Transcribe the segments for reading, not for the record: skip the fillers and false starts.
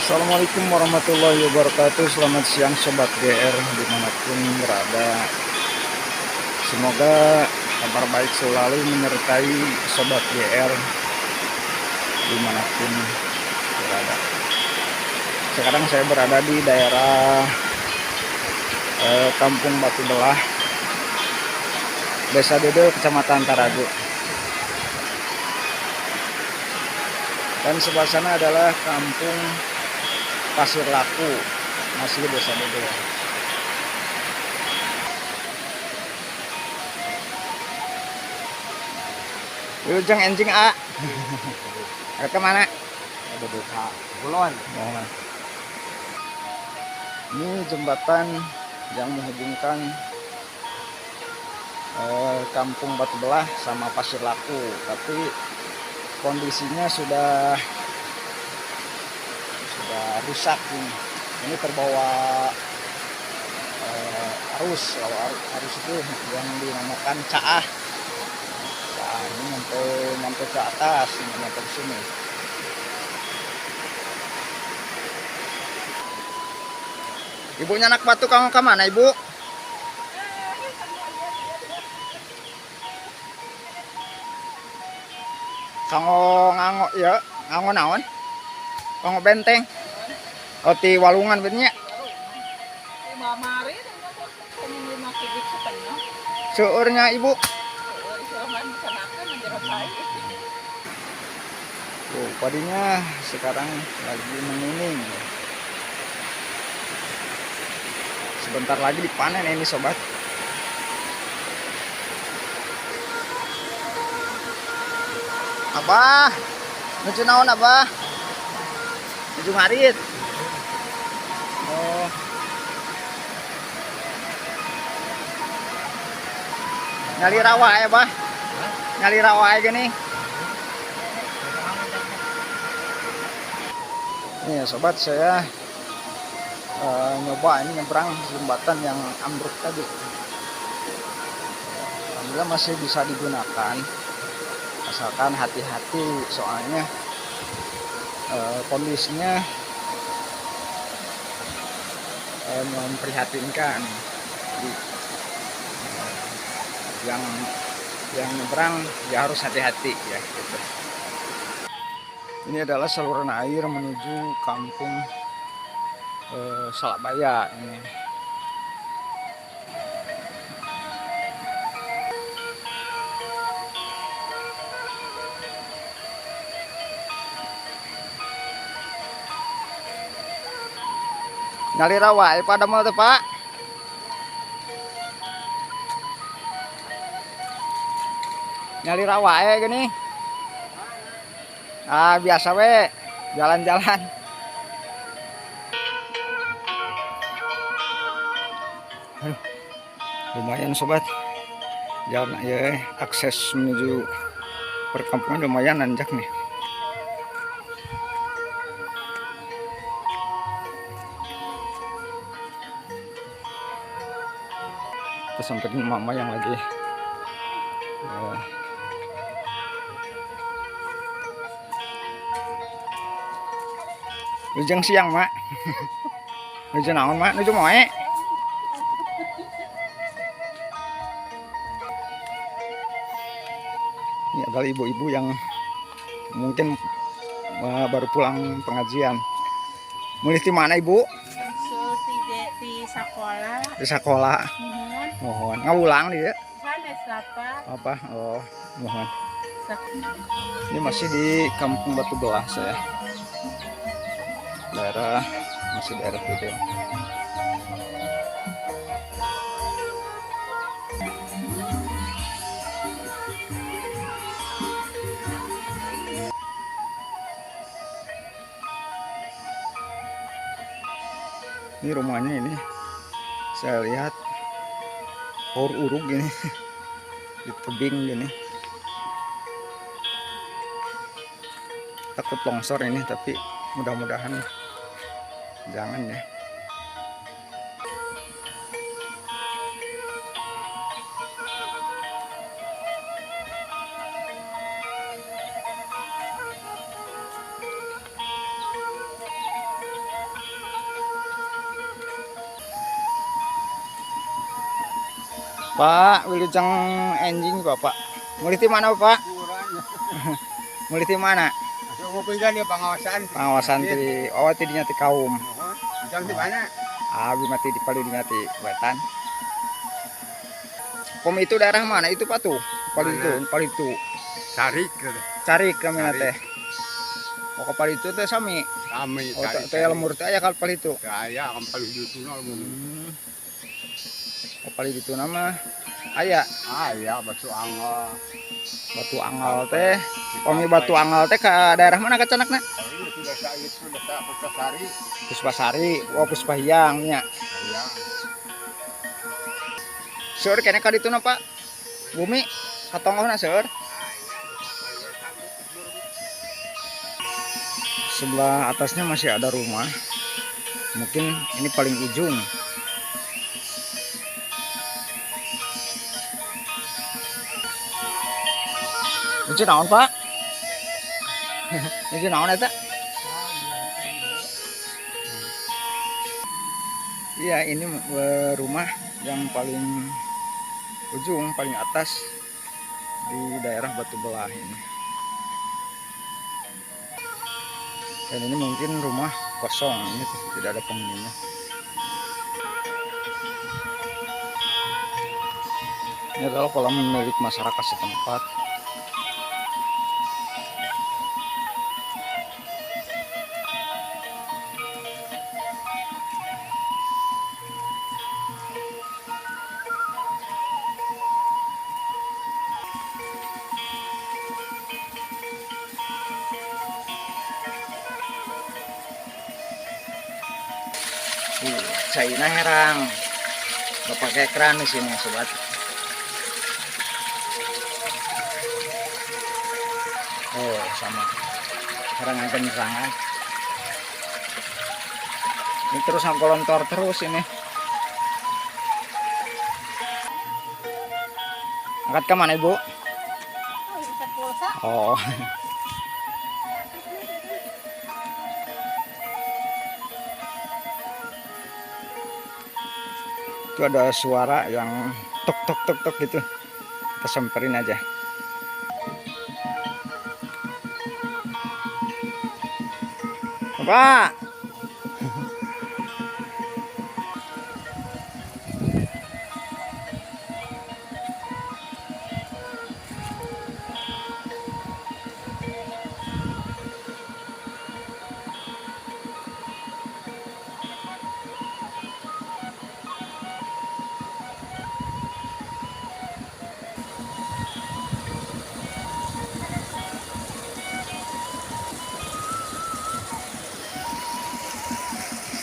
Assalamualaikum warahmatullahi wabarakatuh. Selamat siang Sobat GR dimanapun berada. Semoga kabar baik selalu menyertai Sobat GR dimanapun berada. Sekarang saya berada di daerah Kampung Batu Belah, Desa Dede, Kecamatan Tarago. Dan sebelah sana adalah Kampung Pasir Laku, masih Desa Dede. Ujung enjing A. Ke mana? Ada desa Kulon. Oh. Ini jembatan yang menghubungkan Kampung Batu Belah sama Pasir Laku, tapi kondisinya sudah rusak ini. Ini terbawa arus. Kalau arus itu yang dinamakan caah. Caah ini nyampe ke atas, nyampe ke sini. Ibunya anak batu kamu ke mana, Ibu? Kanggo ngango ya, ngango naon? Kanggo benteng. Oh, ti walungan betnya. Seurnya Ibu. Oh, padinya sekarang lagi menguning. Sebentar lagi dipanen ini sobat. Abah, nuju naon Abah? Nuju ngarit. Oh. Nyali rawa ya, Bah? Nyali rawa ya gini. Nih sobat, saya nyoba ini nyebrang jembatan yang ambruk tadi. Alhamdulillah masih bisa digunakan, asalkan hati-hati, soalnya kondisinya memprihatinkan. Jadi, yang nyebrang ya harus hati-hati ya gitu. Ini adalah saluran air menuju Kampung Salakbaya ini. Nyali rawa pada mau tuh Pak. Nyali rawa gini. Ah, biasa we, jalan-jalan. Lumayan sobat. Jalan ya, akses menuju perkampungan lumayan nanjak nih. Kita sampai mama yang lagi ujung siang mak. Nuju naon mak? Nuju moe. Ini adalah ibu-ibu yang mungkin baru pulang pengajian. Mulih di mana Ibu? Di sekolah. Di sekolah. Mohon ngawulang dia. Apa? Oh, mohon. Ini masih di Kampung Batu Belah saya. Masih daerah Dede. Ini rumahnya ini saya lihat uruk gini di tebing gini. Takut longsor ini, tapi mudah-mudahan jangan ya. Pak, wilujeng enjing Bapak. Mulih di mana Pak? Mulih di mana? Ngupingkan dia pengawasan. Pengawasan di tidinya ti kaum. Jam di mana? Abi mati di paludinya ti wetan. Pom itu daerah mana itu Pak tuh? Palitu. Sarik. Cari kami teh. Oh kapal itu teh sami. Kami Oh teh lemur teh aya kapal itu. Saya akan paling itu lemur. Kapal itu nama aya. Ya batu anggal. Batu anggal teh. Pomi batu anggal teh ke daerah mana kacanakna? Ini sudah saya itu sudah Puspasari. Puspasari, oh Puspahyang nya. Ya. Seur kene ka ditu Pak. Bumi katongohna seur. Sebelah atasnya masih ada rumah. Mungkin ini paling ujung. Ini naon Pak? Ini naon eta? Iya, ini rumah yang paling ujung, paling atas di daerah Batu Belah ini. Dan ini mungkin rumah kosong, ini tidak ada penghuninya. Ini adalah kolam milik masyarakat setempat. China herang, nggak pakai keran di sini sobat. Oh sama, herang aja misalnya. Ini terus ngolontor terus ini. Angkat ke mana Ibu? Oh. Itu ada suara yang tok tok tok tok gitu. Kita samperin aja. Pak.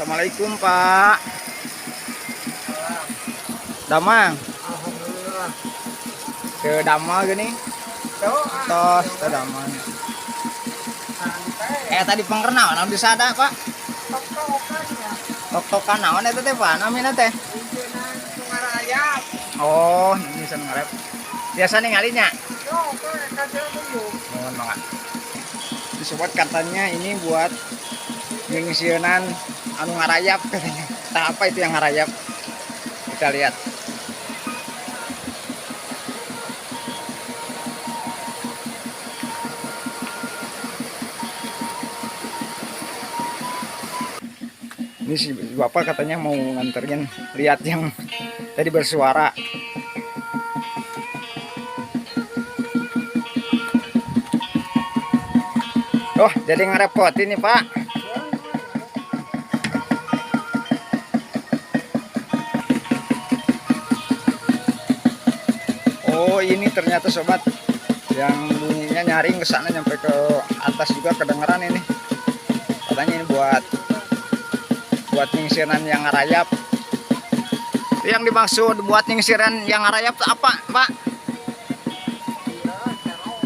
Assalamualaikum Pak. Damang. Alhamdulillah. Ke Damal gini. Tos ke Damal. Tadi pengkerna naon bisa ada Pak? Tok-tokan naon eta teh Pak? Namina teh? Oh, ini bisa ngarep. Biasa ningalinya. Mohon banget. Sobat katanya ini buat ngisieunan anu ngarayap katanya. Entah apa itu yang ngarayap. Kita lihat. Ini si Bapak katanya mau nganterin lihat yang tadi bersuara. Oh, jadi ngerepotin nih Pak. Oh, ini ternyata sobat yang bunyinya nyaring ke sana nyampe ke atas juga kedengeran ini. Katanya ini buat nyingsiran yang ngarayap. Yang dimaksud buat nyingsiran yang ngarayap apa, Pak?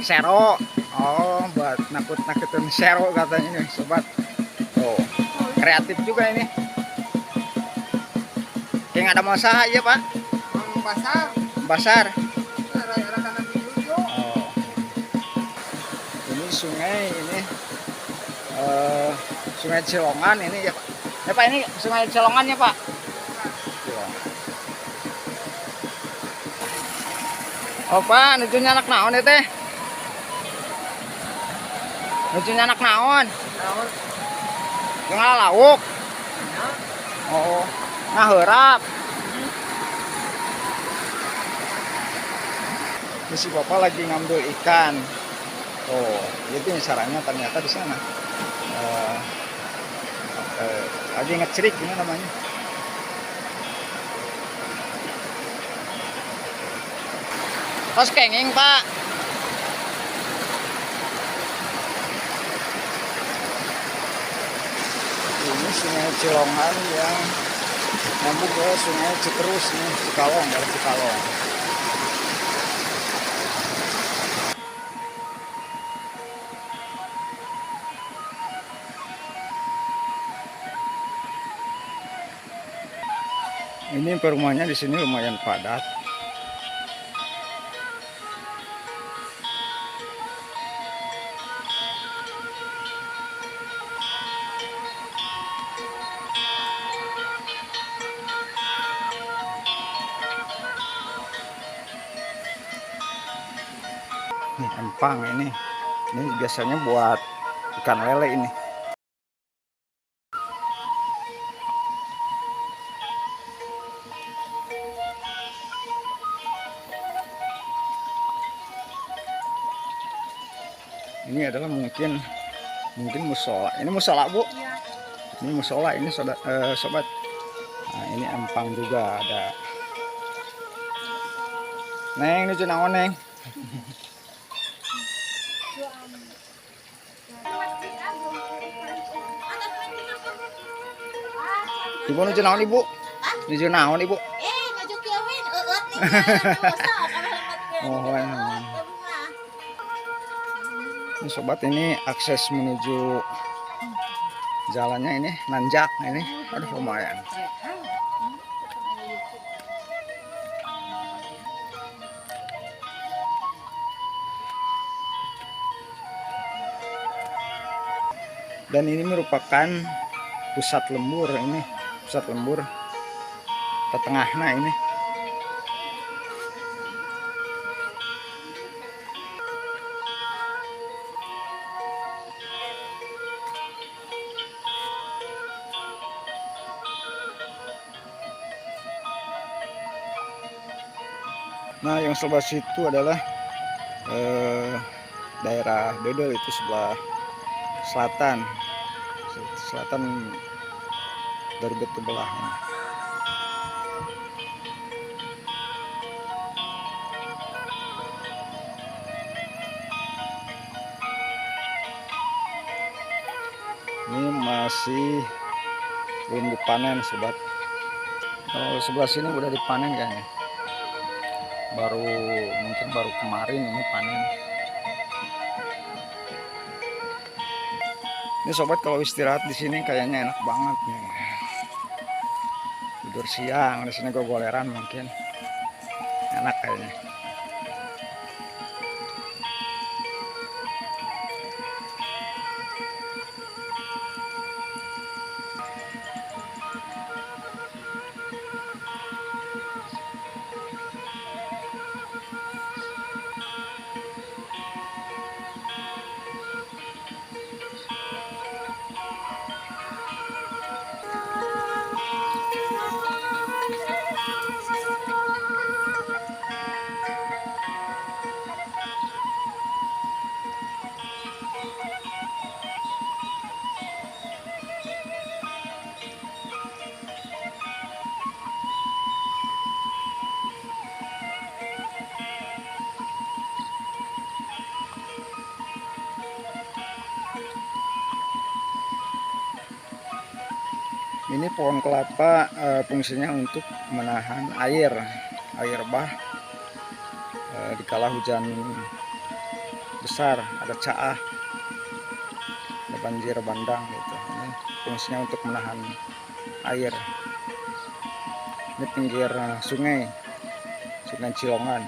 Sero. Oh, buat nakut-nakutin sero katanya ini, sobat. Oh, kreatif juga ini. Kayak ada masalah ya, Pak? Basar. Oh. Ini sungai ini sungai Cilongan ini ya, Pak. Ya, Pak, ini sungai Cilongan ya, Pak. Opa, nujunya anak naon ya teh? Nujunya anak naon? Yang lauk. Oh, ngaheurap. Ini si bapak lagi ngambil ikan. Oh, itu caranya ternyata di sana. Lagi ngecerik ini namanya. Pas kenging pak. Ini sungai Cilongan yang nyambung ke sungai Citerus nih, Cikalong, dari Cikalong. Ini perumahannya di sini lumayan padat. Nih empang ini biasanya buat ikan lele ini. Ini adalah mungkin musola. Ini musola bu. Iya. Ini musola ini sobat. Nah ini empang juga ada. Neng ini naon neng? Ibu nuju naon ibu? Nuju naon ibu? Ngaju kieuin eueut nih. Oh, ini sobat, ini akses menuju jalannya ini nanjak ini. Aduh lumayan. Dan ini merupakan pusat lembur ini, pusat lembur tetengahna ini. Nah, yang sebelah situ adalah daerah Bedel, itu sebelah selatan dari betul belah. Ini masih belum dipanen sobat. Kalau sebelah sini udah dipanen kayaknya. Mungkin baru kemarin ini panen. Ini sobat, kalau istirahat di sini kayaknya enak banget nih. Tidur siang di sini gogoleran mungkin enak kayaknya. Ini pohon kelapa fungsinya untuk menahan air bah dikala hujan besar, ada caah, ada banjir bandang gitu. Ini fungsinya untuk menahan air. Ini pinggir sungai Cilongan.